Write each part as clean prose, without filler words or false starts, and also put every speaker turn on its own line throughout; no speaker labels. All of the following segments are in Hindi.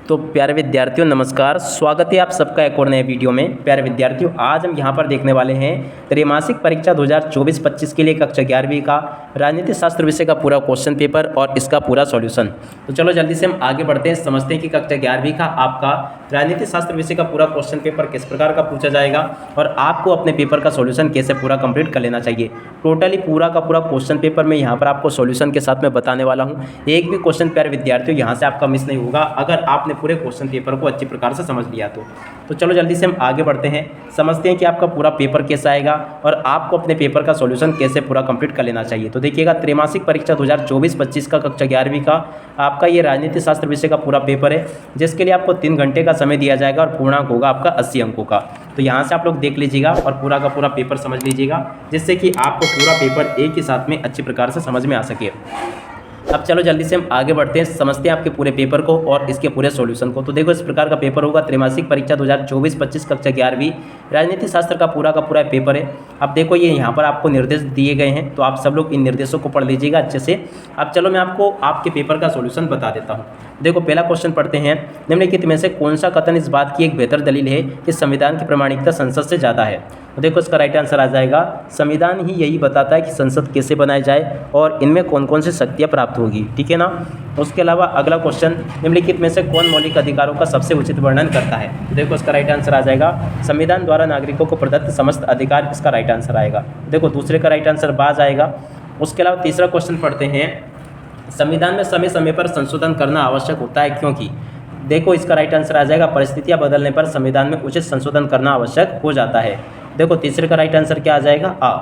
तो प्यारे विद्यार्थियों नमस्कार, स्वागत है आप सबका एक और नए वीडियो में। प्यारे विद्यार्थियों, आज हम यहाँ पर देखने वाले हैं त्रैमासिक परीक्षा 2024-25 के लिए कक्षा 11वीं का राजनीति शास्त्र विषय का पूरा क्वेश्चन पेपर और इसका पूरा सॉल्यूशन। तो चलो जल्दी से हम आगे बढ़ते हैं, समझते हैं कि कक्षा 11वीं का आपका राजनीति शास्त्र विषय का पूरा क्वेश्चन पेपर किस प्रकार का पूछा जाएगा और आपको अपने पेपर का सॉल्यूशन कैसे पूरा कंप्लीट कर लेना चाहिए। टोटली पूरा का पूरा क्वेश्चन पेपर मैं यहाँ पर आपको सॉल्यूशन के साथ में बताने वाला हूँ। एक भी क्वेश्चन प्यारे विद्यार्थियों यहाँ से आपका मिस नहीं होगा अगर आपने पूरे क्वेश्चन पेपर को अच्छी प्रकार से समझ लिया तो चलो जल्दी से हम आगे बढ़ते हैं, समझते हैं कि आपका पूरा पेपर कैसा आएगा और आपको अपने पेपर का सॉल्यूशन कैसे पूरा कंप्लीट कर लेना चाहिए। तो देखिएगा, त्रैमासिक परीक्षा 2024-25 का कक्षा 11वीं का आपका ये राजनीति शास्त्र विषय का पूरा पेपर है, जिसके लिए आपको 3 घंटे का समय दिया जाएगा और पूर्णांक होगा आपका 80 अंकों का। तो यहाँ से आप लोग देख लीजिएगा और पूरा का पूरा पेपर समझ लीजिएगा, जिससे कि आपको पूरा पेपर एक ही साथ में अच्छी प्रकार से समझ में आ सके। अब चलो जल्दी से हम आगे बढ़ते हैं, समझते हैं आपके पूरे पेपर को और इसके पूरे सॉल्यूशन को। तो देखो, इस प्रकार का पेपर होगा, त्रैमासिक परीक्षा 2024-25 कक्षा 11वीं राजनीति शास्त्र का पूरा पेपर है। अब देखो, ये यहाँ पर आपको निर्देश दिए गए हैं, तो आप सब लोग इन निर्देशों को पढ़ लीजिएगा अच्छे से। अब चलो मैं आपको आपके पेपर का सॉल्यूशन बता देता हूँ। देखो, पहला क्वेश्चन पढ़ते हैं, निम्नलिखित में से कौन सा कथन इस बात की एक बेहतर दलील है कि संविधान की प्रामाणिकता संसद से ज़्यादा है। तो देखो, इसका राइट आंसर आ जाएगा, संविधान ही यही बताता है कि संसद कैसे बनाई जाए और इनमें कौन कौन सी शक्तियाँ प्राप्त होगी, ठीक है ना। उसके अलावा अगला क्वेश्चन, निम्नलिखित में से कौन मौलिक अधिकारों का सबसे उचित वर्णन करता है। तो देखो, इसका राइट आंसर आ जाएगा, संविधान द्वारा नागरिकों को प्रदत्त समस्त अधिकार, इसका राइट आंसर आएगा। देखो, दूसरे का राइट आंसर बाज आएगा। उसके अलावा तीसरा क्वेश्चन पढ़ते हैं, संविधान में समय समय पर संशोधन करना आवश्यक होता है क्योंकि। देखो, इसका राइट आंसर आ जाएगा, परिस्थितियां बदलने पर संविधान में उचित संशोधन करना आवश्यक हो जाता है। देखो, तीसरे का राइट आंसर क्या आ जाएगा, आ।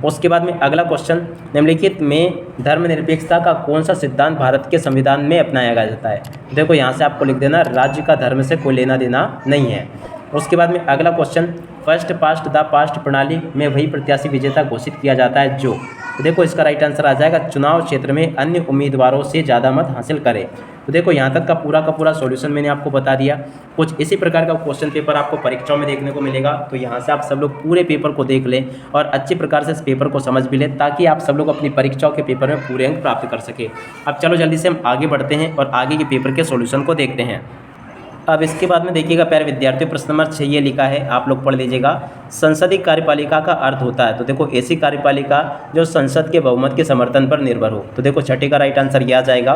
उसके बाद में अगला क्वेश्चन, निम्नलिखित में धर्मनिरपेक्षता का कौन सा सिद्धांत भारत के संविधान में अपनाया जाता है। देखो, यहाँ से आपको लिख देना, राज्य का धर्म से कोई लेना देना नहीं है। उसके बाद में अगला question, first past the past प्रणाली में वही प्रत्याशी विजेता घोषित किया जाता है जो। तो देखो, इसका राइट आंसर आ जाएगा, चुनाव क्षेत्र में अन्य उम्मीदवारों से ज़्यादा मत हासिल करे। तो देखो, यहाँ तक का पूरा सॉल्यूशन मैंने आपको बता दिया। कुछ इसी प्रकार का क्वेश्चन पेपर आपको परीक्षाओं में देखने को मिलेगा, तो यहाँ से आप सब लोग पूरे पेपर को देख लें और अच्छी प्रकार से इस पेपर को समझ भी लें, ताकि आप सब लोग अपनी परीक्षाओं के पेपर में पूरे अंक प्राप्त कर सके। अब चलो जल्दी से हम आगे बढ़ते हैं और आगे के पेपर के सॉल्यूशन को देखते हैं। अब इसके बाद में देखिएगा प्यारे विद्यार्थियों, प्रश्न नंबर 6 ये लिखा है, आप लोग पढ़ लीजिएगा, संसदीय कार्यपालिका का अर्थ होता है। तो देखो, ऐसी कार्यपालिका जो संसद के बहुमत के समर्थन पर निर्भर हो। तो देखो, छठे का राइट आंसर यह आ जाएगा।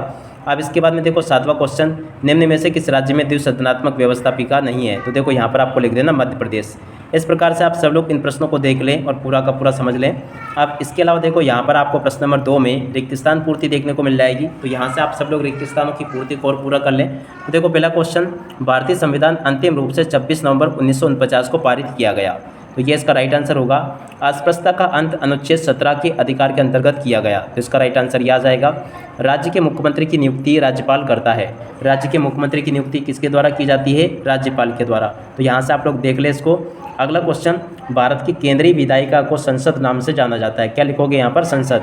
अब इसके बाद में देखो, 7वां क्वेश्चन, निम्न में से किस राज्य में द्विसदनात्मक व्यवस्थापिका नहीं है। तो देखो, यहाँ पर आपको लिख देना मध्य प्रदेश। इस प्रकार से आप सब लोग इन प्रश्नों को देख लें और पूरा का पूरा समझ लें। अब इसके अलावा देखो, यहाँ पर आपको प्रश्न नंबर 2 में रिक्त स्थान पूर्ति देखने को मिल जाएगी, तो यहाँ से आप सब लोग रिक्त स्थानों की पूर्ति को और पूरा कर लें। तो देखो, पहला क्वेश्चन, भारतीय संविधान अंतिम रूप से 26 नवंबर 1949 को पारित किया गया। तो ये इसका राइट आंसर होगा। अस्पृश्यता का अंत अनुच्छेद 17 के अधिकार के अंतर्गत किया गया। तो इसका राइट आंसर यह आ जाएगा। राज्य के मुख्यमंत्री की नियुक्ति राज्यपाल करता है। राज्य के मुख्यमंत्री की नियुक्ति किसके द्वारा की जाती है, राज्यपाल के द्वारा। तो यहाँ से आप लोग देख लें इसको। अगला क्वेश्चन, भारत की केंद्रीय विधायिका को संसद नाम से जाना जाता है। क्या लिखोगे यहाँ पर, संसद।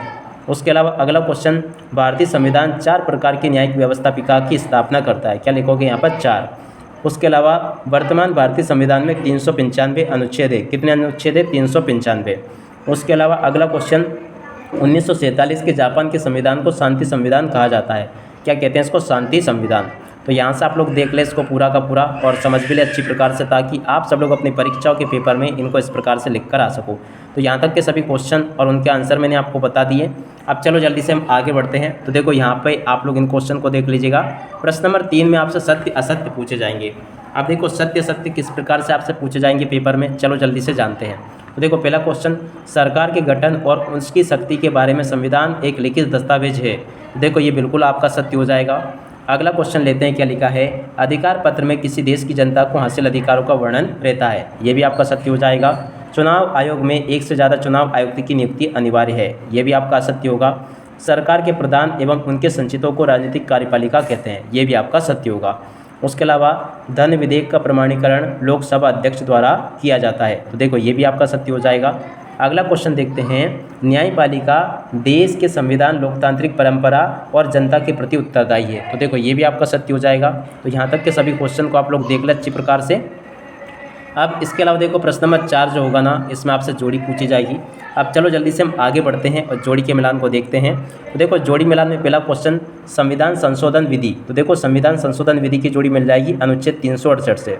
उसके अलावा अगला क्वेश्चन, भारतीय संविधान 4 प्रकार की न्यायिक व्यवस्थापिका की स्थापना करता है। क्या लिखोगे यहाँ पर, 4। उसके अलावा वर्तमान भारतीय संविधान में 395 अनुच्छेद है। कितने अनुच्छेद है, 395। उसके अलावा अगला क्वेश्चन, 1947 के जापान के संविधान को शांति संविधान कहा जाता है। क्या कहते हैं इसको, शांति संविधान। तो यहाँ से आप लोग देख लें इसको पूरा का पूरा और समझ भी लें अच्छी प्रकार से, ताकि आप सब लोग अपनी परीक्षाओं के पेपर में इनको इस प्रकार से लिख कर आ सको। तो यहाँ तक के सभी क्वेश्चन और उनके आंसर मैंने आपको बता दिए। अब चलो जल्दी से हम आगे बढ़ते हैं। तो देखो, यहाँ पे आप लोग इन क्वेश्चन को देख लीजिएगा। प्रश्न नंबर 3 में आपसे सत्य असत्य पूछे जाएंगे। अब देखो, सत्य असत्य किस प्रकार से आपसे पूछे जाएंगे पेपर में, चलो जल्दी से जानते हैं। तो देखो, पहला क्वेश्चन, सरकार के गठन और उसकी शक्ति के बारे में संविधान एक लिखित दस्तावेज है। देखो, ये बिल्कुल आपका सत्य हो जाएगा। अगला क्वेश्चन लेते हैं, क्या लिखा है, अधिकार पत्र में किसी देश की जनता को हासिल अधिकारों का वर्णन रहता है। ये भी आपका सत्य हो जाएगा। चुनाव आयोग में एक से ज़्यादा चुनाव आयुक्त की नियुक्ति अनिवार्य है। ये भी आपका सत्य होगा। सरकार के प्रधान एवं उनके संचितों को राजनीतिक कार्यपालिका कहते हैं। ये भी आपका सत्य होगा। उसके अलावा धन विधेयक का प्रमाणीकरण लोकसभा अध्यक्ष द्वारा किया जाता है। तो देखो, ये भी आपका सत्य हो जाएगा। अगला क्वेश्चन देखते हैं, न्यायपालिका देश के संविधान, लोकतांत्रिक परंपरा और जनता के प्रति उत्तरदायी है। तो देखो, ये भी आपका सत्य हो जाएगा। तो यहाँ तक के सभी क्वेश्चन को आप लोग देख लें अच्छी प्रकार से। अब इसके अलावा देखो प्रश्न नंबर 4 जो होगा ना, इसमें आपसे जोड़ी पूछी जाएगी। अब चलो जल्दी से हम आगे बढ़ते हैं और जोड़ी के मिलान को देखते हैं। तो देखो जोड़ी मिलान में पहला क्वेश्चन संविधान संशोधन विधि, तो देखो संविधान संशोधन विधि की जोड़ी मिल जाएगी अनुच्छेद 368 से।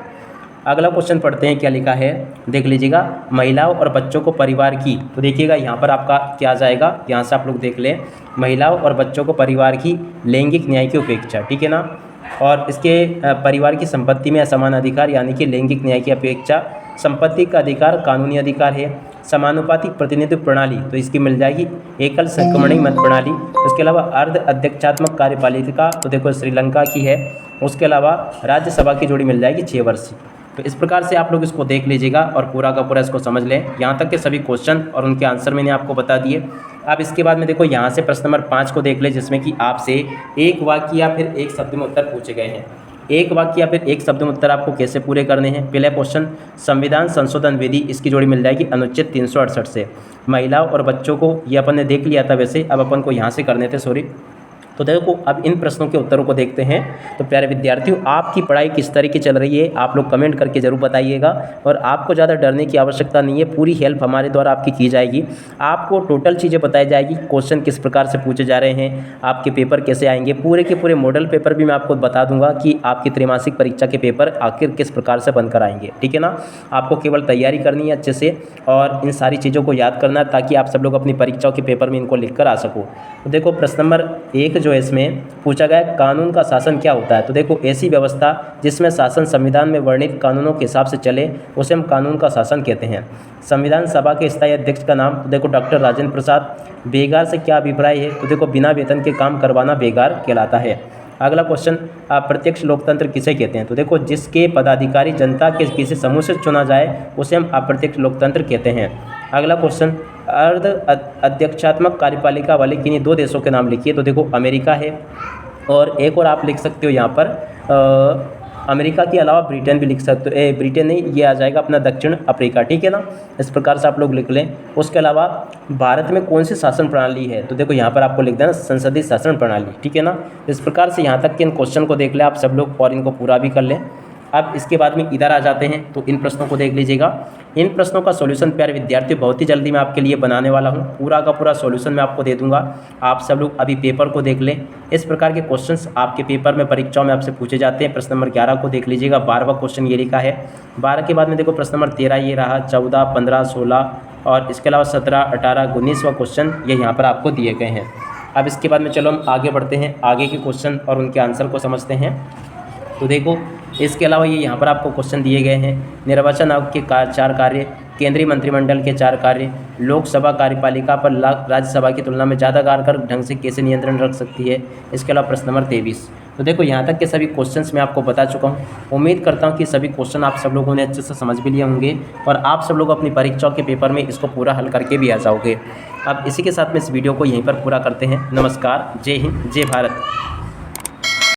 अगला क्वेश्चन पढ़ते हैं, क्या लिखा है देख लीजिएगा, महिलाओं और बच्चों को परिवार की, तो देखिएगा यहाँ पर आपका क्या जाएगा, यहाँ से आप लोग देख लें, महिलाओं और बच्चों को परिवार की लैंगिक न्याय की उपेक्षा, ठीक है ना। और इसके परिवार की संपत्ति में असमान अधिकार यानी कि लैंगिक न्याय की अपेक्षा, संपत्ति का अधिकार कानूनी अधिकार है, समानुपातिक प्रतिनिधित्व प्रणाली, तो इसकी मिल जाएगी एकल संक्रमणीय मत प्रणाली। उसके अलावा अर्ध अध्यक्षात्मक कार्यपालिका, तो देखो श्रीलंका की है। उसके अलावा राज्यसभा की जोड़ी मिल जाएगी 6 वर्ष। तो इस प्रकार से आप लोग इसको देख लीजिएगा और पूरा का पूरा इसको समझ लें। यहाँ तक के सभी क्वेश्चन और उनके आंसर मैंने आपको बता दिए। अब इसके बाद में देखो यहाँ से प्रश्न नंबर 5 को देख ले, जिसमें कि आपसे एक वाक्य या फिर एक शब्द में उत्तर पूछे गए हैं। एक वाक्य या फिर एक शब्द में उत्तर आपको कैसे पूरे करने हैं। पहला क्वेश्चन संविधान संशोधन विधि, इसकी जोड़ी मिल जाएगी अनुच्छेद 368 से। महिलाओं और बच्चों को, ये अपन ने देख लिया था वैसे, अब अपन को यहाँ से करने थे, सॉरी। तो देखो अब इन प्रश्नों के उत्तरों को देखते हैं। तो प्यारे विद्यार्थियों, आपकी पढ़ाई किस तरीके चल रही है आप लोग कमेंट करके ज़रूर बताइएगा। और आपको ज़्यादा डरने की आवश्यकता नहीं है, पूरी हेल्प हमारे द्वारा आपकी की जाएगी। आपको टोटल चीज़ें बताई जाएगी, क्वेश्चन किस प्रकार से पूछे जा रहे हैं, आपके पेपर कैसे आएंगे, पूरे के पूरे मॉडल पेपर भी मैं आपको बता दूंगा कि आपकी त्रैमासिक परीक्षा के पेपर आखिर किस प्रकार से बनकर आएंगे, ठीक है ना। आपको केवल तैयारी करनी है अच्छे से और इन सारी चीज़ों को याद करना है, ताकि आप सब लोग अपनी परीक्षाओं के पेपर में इनको लिख कर आ सको। तो देखो प्रश्न नंबर 1 जो है, इसमें पूछा गया कानून का शासन क्या होता है। तो देखो ऐसी व्यवस्था जिसमें शासन संविधान में वर्णित कानूनों के हिसाब से चले, उसे हम कानून का शासन कहते हैं। संविधान सभा के स्थायी अध्यक्ष का नाम, तो देखो डॉक्टर राजेंद्र प्रसाद। बेगार से क्या अभिप्राय है, तो देखो बिना वेतन के काम करवाना बेगार कहलाता है। अगला क्वेश्चन, अप्रत्यक्ष लोकतंत्र किसे कहते हैं। तो देखो जिसके पदाधिकारी जनता के किसी समूह से चुना जाए उसे हम अप्रत्यक्ष लोकतंत्र कहते हैं। अगला क्वेश्चन, अर्ध अध्यक्षात्मक कार्यपालिका वाले किन्हीं 2 देशों के नाम लिखिए। तो देखो अमेरिका है और एक और आप लिख सकते हो यहाँ पर अमेरिका के अलावा ब्रिटेन भी लिख सकते हो। ब्रिटेन नहीं, ये आ जाएगा अपना दक्षिण अफ्रीका, ठीक है ना। इस प्रकार से आप लोग लिख लें। उसके अलावा भारत में कौन सी शासन प्रणाली है, तो देखो यहाँ पर आपको लिख देना संसदीय शासन प्रणाली, ठीक है ना। इस प्रकार से यहाँ तक के इन क्वेश्चन को देख लें आप सब लोग और इनको पूरा भी कर लें। अब इसके बाद में इधर आ जाते हैं, तो इन प्रश्नों को देख लीजिएगा। इन प्रश्नों का सॉल्यूशन प्यारे विद्यार्थियों बहुत ही जल्दी मैं आपके लिए बनाने वाला हूं। पूरा का पूरा सॉल्यूशन मैं आपको दे दूंगा। आप सब लोग अभी पेपर को देख लें। इस प्रकार के क्वेश्चंस आपके पेपर में परीक्षाओं में आपसे पूछे जाते हैं। प्रश्न नंबर 11 को देख लीजिएगा, 12वां क्वेश्चन ये लिखा है। 12 के बाद में देखो प्रश्न नंबर 13 ये रहा, 14, 15, 16 और इसके अलावा 17, 18, 19वां क्वेश्चन ये यहाँ पर आपको दिए गए हैं। अब इसके बाद में चलो हम आगे बढ़ते हैं, आगे के क्वेश्चन और उनके आंसर को समझते हैं। तो देखो इसके अलावा ये यहाँ पर आपको क्वेश्चन दिए गए हैं। निर्वाचन आयोग के 4 कार्य, केंद्रीय मंत्रिमंडल के 4 कार्य, लोकसभा कार्यपालिका पर राज्यसभा की तुलना में ज़्यादा कारगर ढंग से कैसे नियंत्रण रख सकती है। इसके अलावा प्रश्न नंबर 23। तो देखो यहाँ तक के सभी क्वेश्चंस मैं आपको बता चुका हूँ। उम्मीद करता हूँ कि सभी क्वेश्चन आप सब लोगों ने अच्छे से समझ भी लिए होंगे और आप सब लोग अपनी परीक्षाओं के पेपर में इसको पूरा हल करके भी आ जाओगे। अब इसी के साथ में इस वीडियो को यहीं पर पूरा करते हैं। नमस्कार, जय हिंद, जय भारत।